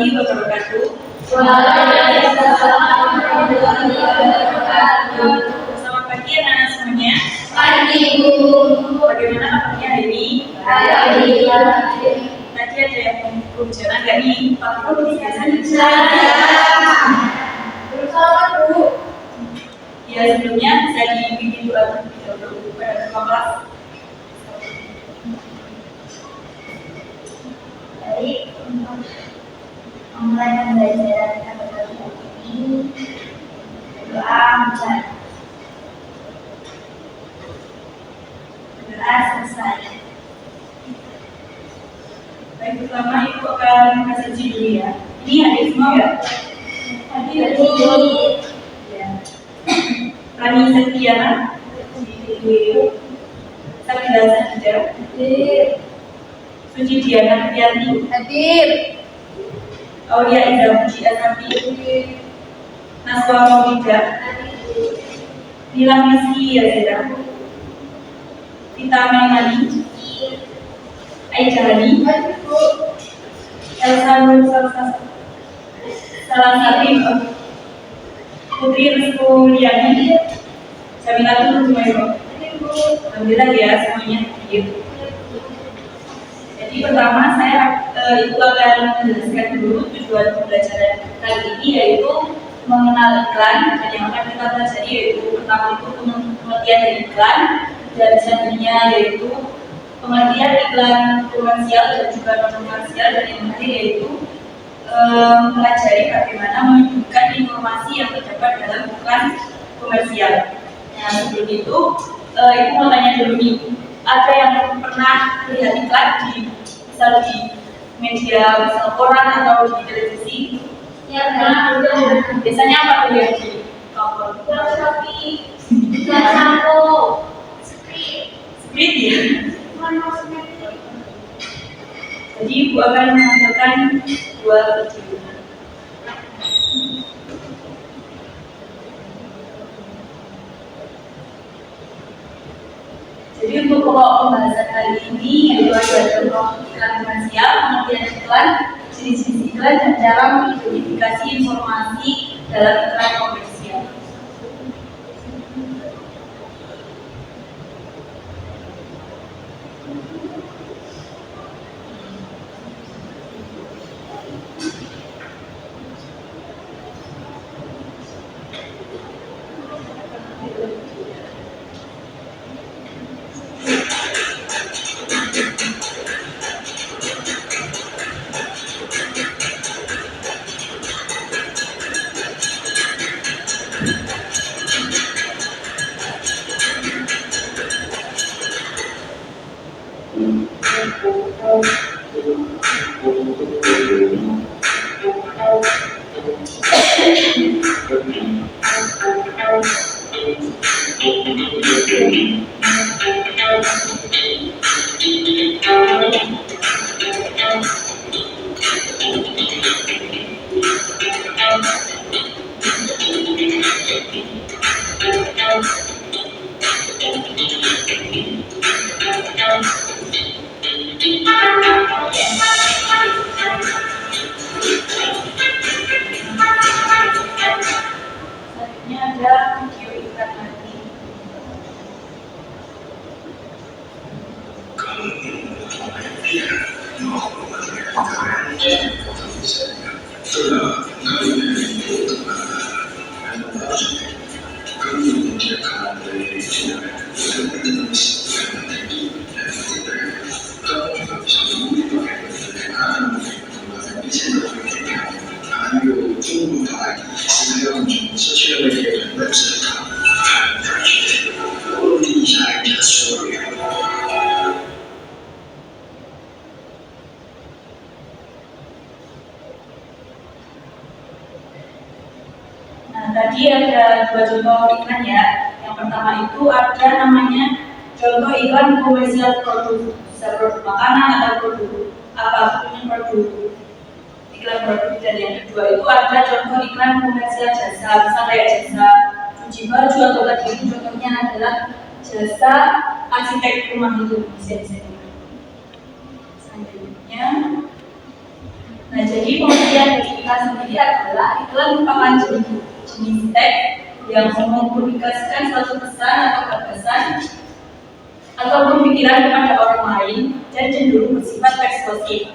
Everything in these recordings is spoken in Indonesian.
warahmatullahi wabarakatuh. Waalaikumsalam warahmatullahi wabarakatuh. Selamat pagi anak-anak semuanya. Pagi Bu. Bagaimana kabarnya hari ini? Alhamdulillah. Tadi ada yang belum jalan nggak nih? Pak Guru biasanya Bersama Bu. Ya, sebelumnya bisa dibikin doa terlebih dahulu pada kelas. Baik, untuk memulai pembelajaran kita pada hari ini, doa membaca. Doa selesai. Baik, pertama Ibu akan kasih dulu ya. Ini hadir semua ya? Hadir. Ya. Rani Setiana. Sabila Sajida. Hadir. Suci Diana Priyanti. Hadir. Aulia Ida Puji Asabi. Naswa Maulida. Nila Misi Yazira. Tita Maimani. Aida Hani. Elsa Nur Salasari. Putri Rizkuliani. Jamila Tujumairo. Alhamdulillah ya semuanya hadir. Jadi pertama saya Ibu akan menjelaskan dulu tujuan pembelajaran kali ini, yaitu mengenal iklan, dan yang akan kita pelajari yaitu pertama itu pengertian dari iklan, dan selanjutnya yaitu pengertian iklan komersial dan juga non komersial, dan yang terakhir yaitu mempelajari bagaimana menunjukkan informasi yang terdapat dalam iklan komersial. Nah, sebelum itu Ibu mau tanya dulu nih, ada yang pernah lihat iklan misal di media, misal koran atau di televisi? Ya, pernah. Biasanya apa tuh yang di tonton? Shopee, sampo, Sprint ya? Jadi Ibu akan menampilkan dua video. Jadi untuk pokok pembahasan kali ini yaitu ada contoh iklan komersial, pengertian iklan, jenis-jenis iklan, dan cara mengidentifikasi informasi dalam iklan komersial. Selanjutnya ada video iklan nanti. Nah, tadi ada dua contoh iklan ya. Yang pertama itu ada namanya contoh iklan komersial produk, bisa produk makanan atau produk apapun yang produk iklan produk. Dan yang kedua itu ada contoh iklan komersial jasa, misalnya kayak jasa cuci baju, atau tadi itu contohnya adalah jasa arsitek rumah itu bisa. Selanjutnya Nah, jadi pengertian dari iklan sendiri adalah iklan merupakan jenis teks yang mengkomunikasikan suatu pesan atau gagasan atau pemikiran kepada orang lain dan cenderung bersifat persuasif.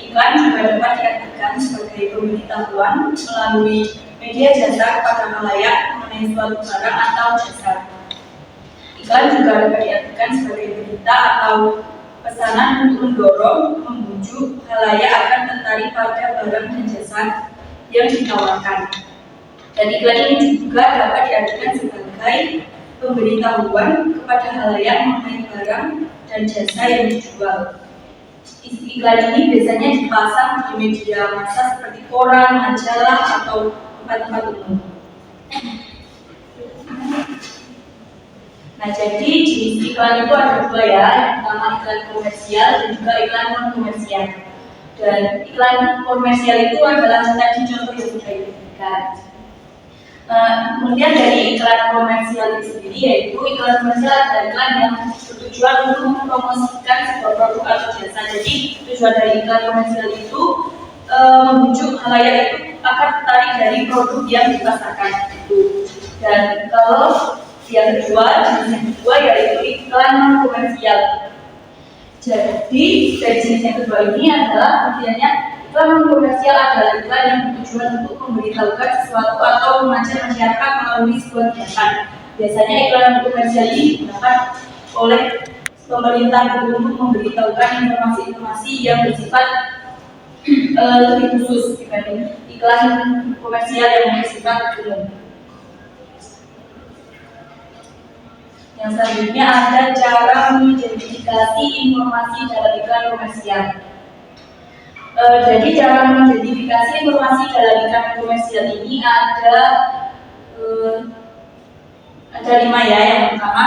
Iklan juga dapat diartikan sebagai pemberitahuan melalui media jasa kepada khalayak mengenai suatu barang atau jasa. Iklan juga dapat diartikan sebagai berita atau pesanan untuk mendorong, membujuk khalayak akan tertarik pada barang dan jasa yang ditawarkan. Dan iklan ini juga dapat diartikan sebagai pemberitahuan kepada khalayak mengenai barang dan jasa yang dijual. Iklan ini biasanya dipasang di media massa seperti koran, majalah, atau tempat-tempat umum. Nah, jadi jenis iklan itu ada dua ya, yang pertama iklan komersial dan juga iklan non komersial. Dan iklan komersial itu adalah tadi contoh yang sudah diberikan. Kemudian dari iklan komersial itu sendiri, yaitu iklan komersial adalah iklan yang bertujuan untuk mempromosikan sebuah produk atau jasa. Jadi tujuan dari iklan komersial itu membujuk khalayak itu akan tertarik dari produk yang dipasarkan itu. Dan kalau yang kedua, jenis yang kedua yaitu iklan non komersial. Jadi dari jenis yang kedua ini adalah artinya iklan non komersial adalah iklan yang bertujuan untuk memberitahukan sesuatu atau mengajak masyarakat melalui sebuah kegiatan. Biasanya iklan non komersial ini digunakan oleh pemerintah untuk memberitahukan informasi-informasi yang bersifat lebih khusus dibanding iklan komersial yang bersifat umum. Yang selanjutnya ada cara mengidentifikasi informasi dalam iklan komersial. Jadi cara mengidentifikasi informasi dalam iklan komersial ini ada 5 ya. Yang pertama,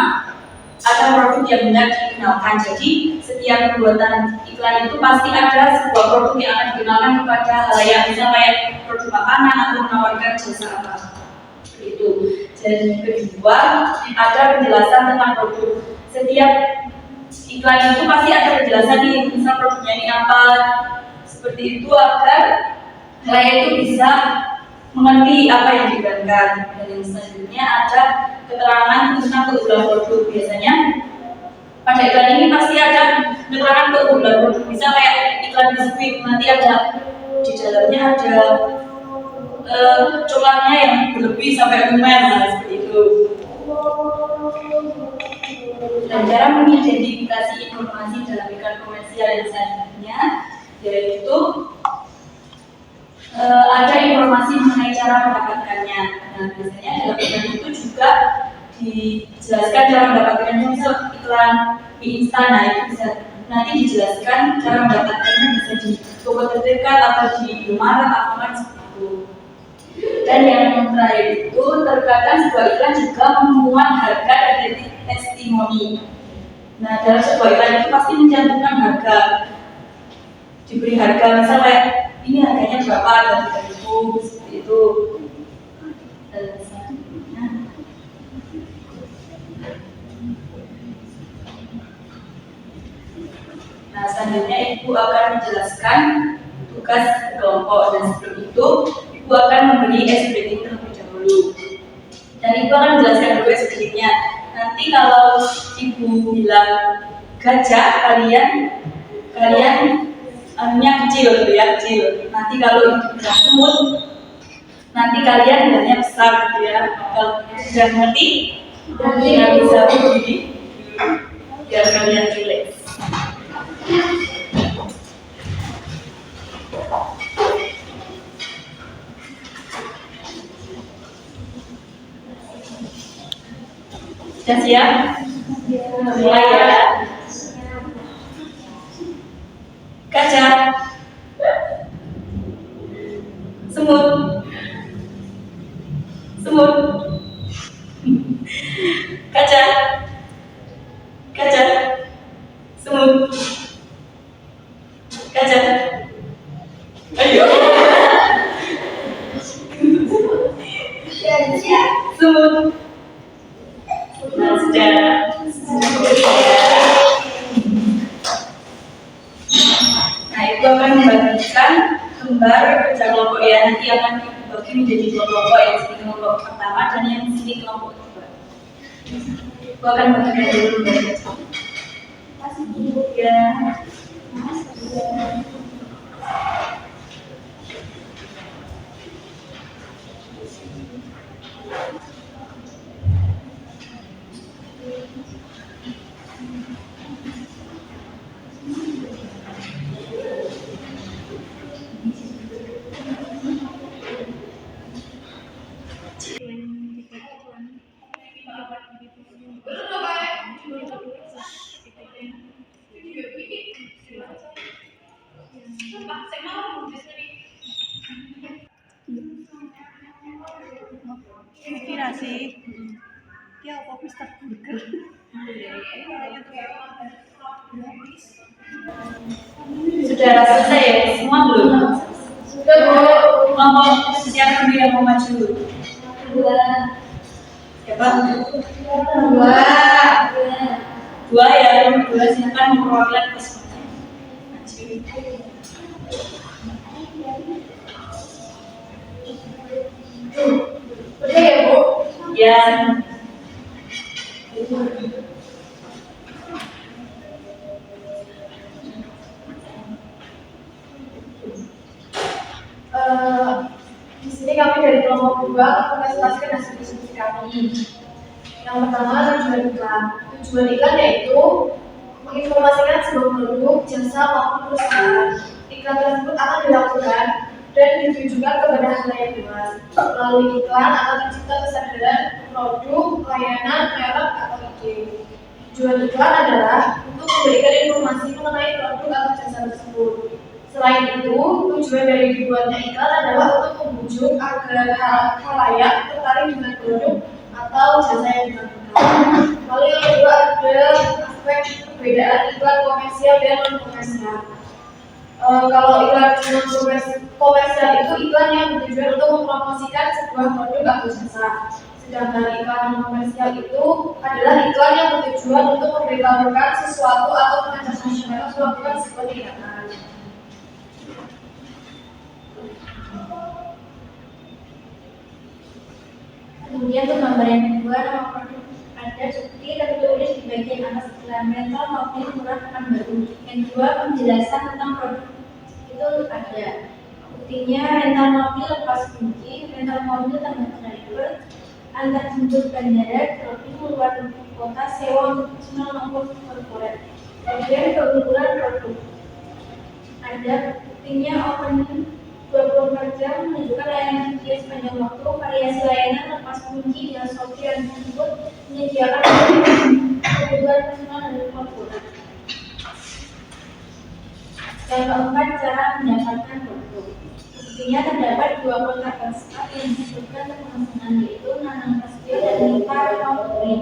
ada produk yang benar dikenalkan. Jadi setiap pembuatan iklan itu pasti ada sebuah produk yang akan dikenalkan kepada khalayak, misalnya kayak produk makanan atau menawarkan jasa apa. Itu. Dan yang kedua, ada penjelasan tentang produk. Setiap iklan itu pasti ada penjelasan nih, misal produknya ini apa, seperti itu agar khalayak itu bisa mengerti apa yang diiklankan. Dan yang selanjutnya ada keterangan tentang keunggulan produk. Biasanya pada iklan ini pasti ada keterangan keunggulan produk. Misal kayak iklan biskuit, nanti ada di dalamnya ada coklatnya yang berlebih sampai lumer, seperti itu. Dan cara mengidentifikasi informasi dalam iklan komersial yang selanjutnya yaitu ada informasi mengenai cara mendapatkannya. Nah, biasanya dalam iklan itu juga dijelaskan cara mendapatkannya. Misal iklan mie instan, nah itu bisa nanti dijelaskan cara mendapatkannya, bisa di toko terdekat atau di Indomaret atau seperti itu. Dan yang terakhir itu terkadang sebuah iklan juga memuat harga dan testimoni. Nah, dalam sebuah iklan itu pasti mencantumkan harga, diberi harga, misalnya ini harganya berapa dan 3.000 seperti itu. Dan selanjutnya, selanjutnya Ibu akan menjelaskan tugas kelompok, dan sebelum itu Ibu akan memberi SPT terlebih dahulu. Dan Ibu akan menjelaskan dulu SPT-nya. Nanti kalau Ibu bilang gajah, kalian kecil ya, kecil. Nanti kalau Ibu bilang semut, nanti kalian bilangnya besar gitu ya. Kalau sudah ngerti, nanti bisa berdiri biar kalian relax. Sudah siap? Mulai ya. Gajah, semut, gajah, semut, gajah. Ayo. Semut. Nah, sudah. Nah, itu akan membagikan gambar kerja kelompok ya, nanti akan dibagi menjadi dua kelompok, yang sini kelompok pertama dan yang sini kelompok kedua. Aku akan bagikan dulu guys. Ya. Kira sih, dia apa Mister Burger? Sudah selesai ya? Semua belum? Sudah, Bu. Kelompok siapa dulu yang mau maju? Dua. Siapa? Dua. Dua ya, dua silakan perwakilan peserta. Maju. Udah ya, Bu? Ya. Di sini kami dari kelompok 2 akan presentasikan hasil diskusi kami. Yang pertama, tujuan iklan yaitu menginformasikan sebuah produk, jasa maupun perusahaan. Iklan tersebut akan dilakukan dan ditujukan kepada halayak luas. Melalui iklan akan tercipta kesadaran produk, layanan, merek atau ide. Tujuan iklan adalah untuk memberikan informasi mengenai produk atau jasa tersebut. Selain itu, tujuan dari dibuatnya iklan adalah untuk membujuk agar halayak tertarik dengan produk atau jasa yang ditawarkan. Lalu yang kedua ada aspek perbedaan iklan komersial dan non komersial. Kalau iklan komersial itu iklan yang bertujuan untuk mempromosikan sebuah produk atau jasa. Sedangkan iklan non komersial itu adalah iklan yang bertujuan untuk memberitahukan sesuatu atau mengajak masyarakat melakukan sebuah tindakan. Kemudian untuk gambar yang kedua, nama produk ada seperti tertulis di bagian atas iklan rental mobil murah pekan baru. Yang kedua, penjelasan tentang produk itu ada. Buktinya rental mobil lepas kunci, rental mobil tambah driver, antar jemput bandara, terlebih keluar kota, sewa untuk personal maupun korporat. Kemudian keunggulan produk ada. Buktinya opening 24 jam menunjukkan layanan QC sepanjang waktu, variasi layanan lepas kunci dan software tersebut menyediakan kebutuhan personal dan korporat. Yang keempat, cara mendapatkan produk. Buktinya terdapat dua kotak pasca yang disebutkan pemesanan, yaitu Nanang Kaspi dan Nita Kompri.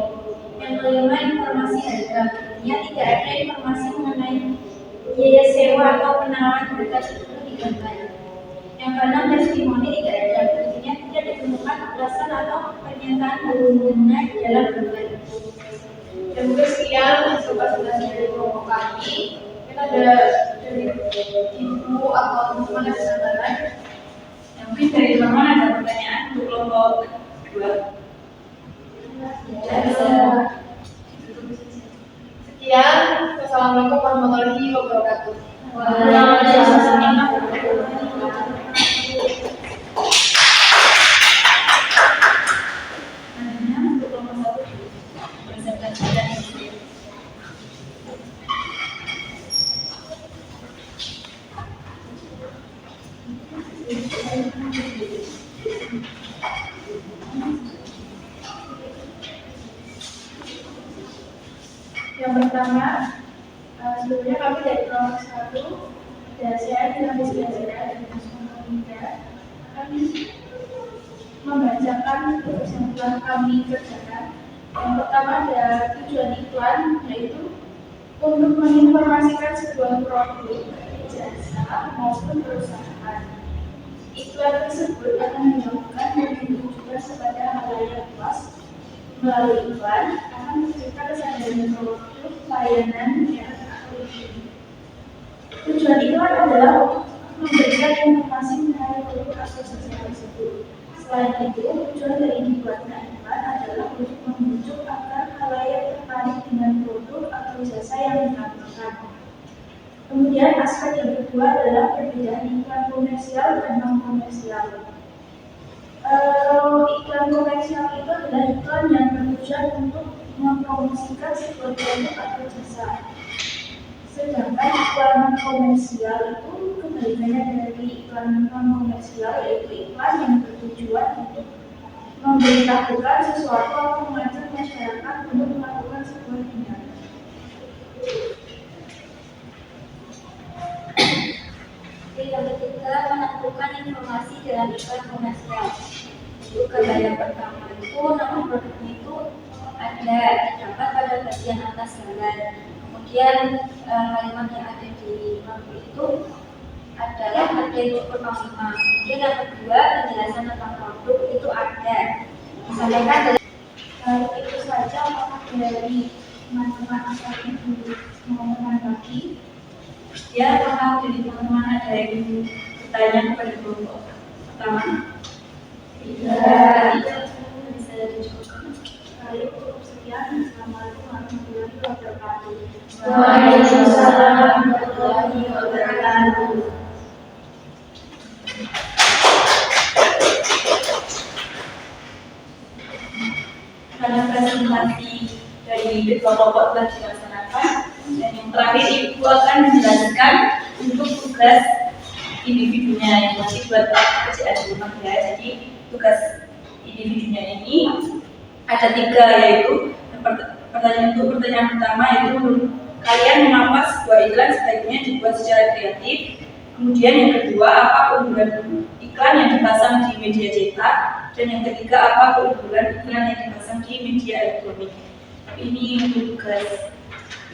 Yang kelima, informasi harga. Buktinya tidak ada informasi mengenai biaya sewa atau penawaran harga tersebut di gambar. Yang keenam, testimoni tidak ada. Buktinya tidak ditemukan ulasan atau pernyataan pengguna di dalam gambar. Dan sekian hasil presentasi dari kelompok kami. Kita ada dari ibu atau teman-teman yang kesadaran. Yang mungkin dari teman-teman ada pertanyaan untuk kelompok kedua. Ya, bisa. Sekian. Wassalamualaikum warahmatullahi wabarakatuh. Yang pertama, sebelumnya kami dari kelompok 1 dan saya dengan Rizky dari Muda kami membacakan tugas yang telah kami kerjakan. Yang pertama ada tujuan iklan, yaitu untuk menginformasikan sebuah produk, jasa maupun perusahaan. Iklan tersebut akan dilakukan dan ditujukan kepada halayak luas. Melalui iklan akan tercipta kesadaran produk, layanan, merek atau ide. Tujuan iklan adalah untuk memberikan memberikan informasi mengenai produk atau jasa tersebut. Selain itu, tujuan dari dibuatnya iklan adalah untuk membujuk agar khalayak tertarik dengan produk atau jasa yang ditawarkan. Kemudian aspek yang kedua adalah perbedaan iklan komersial dan non komersial. Kalau iklan komersial itu adalah iklan yang bertujuan untuk mempromosikan sebuah produk atau jasa. Sedangkan iklan komersial itu kebalikannya dari iklan non komersial, yaitu iklan yang bertujuan untuk memberitahukan sesuatu atau mengajak masyarakat untuk melakukan sebuah tindakan. Yang ketiga, menentukan informasi dalam iklan komersial. Untuk gambar yang pertama itu nama produknya itu ada terdapat pada bagian atas gambar. Kemudian kalimat yang ada di lampu itu adalah ada yang cukup panglima. Kemudian yang kedua, penjelasan tentang produk itu ada disampaikan dari Itu saja apakah dari teman-teman asal ibu mau menanggapi? Ya, apakah dari teman-teman ada yang bertanya kepada kelompok pertama? Tidak. Bisa dicukupkan. Baik, cukup sekian. Assalamualaikum warahmatullahi wabarakatuh. Waalaikumsalam warahmatullahi wabarakatuh. Karena presentasi dari kelompok telah dilaksanakan, dan yang terakhir Ibu akan menjelaskan untuk tugas individunya yang masih buat pekerjaan di rumah ya. Jadi tugas individunya ini ada 3, yaitu pertanyaan pertama yaitu kalian mengapa sebuah iklan sebaiknya dibuat secara kreatif. Kemudian yang kedua, apa keunggulan iklan yang dipasang di media cetak, dan yang ketiga, apa keunggulan iklan yang dipasang di media elektronik. Ini tugas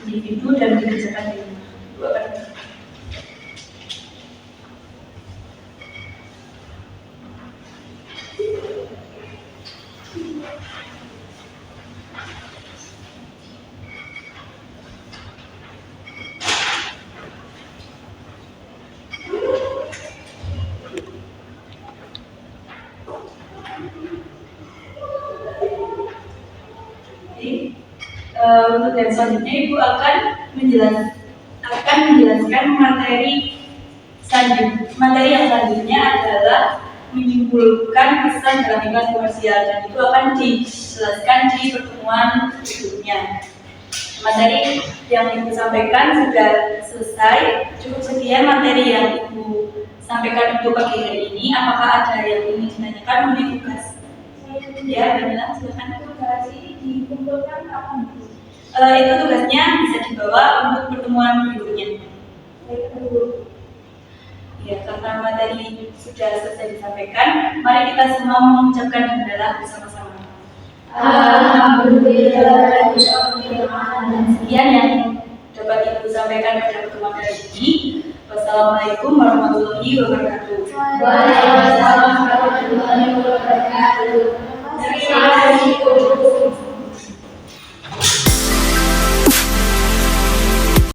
individu dan dikerjakan di rumah. Ibu akan untuk yang selanjutnya Ibu akan menjelaskan materi yang selanjutnya adalah menyimpulkan pesan dalam iklan komersial, dan itu akan dijelaskan di pertemuan berikutnya. Materi yang Ibu sampaikan sudah selesai. Cukup sekian materi yang Ibu sampaikan untuk pagi hari ini. Apakah ada yang ingin ditanyakan mengenai tugas? Ya, Bella, silakan. Tugas ini dikumpulkan kapan? Itu tugasnya bisa dibawa untuk pertemuan berikutnya. Ya, karena materi sudah selesai disampaikan, mari kita semua mengucapkan hamdalah bersama-sama. Alhamdulillah. Sekian yang dapat Ibu sampaikan pada pertemuan kali ini. Wassalamualaikum warahmatullahi wabarakatuh. Waalaikumsalam warahmatullahi wabarakatuh. Terima kasih.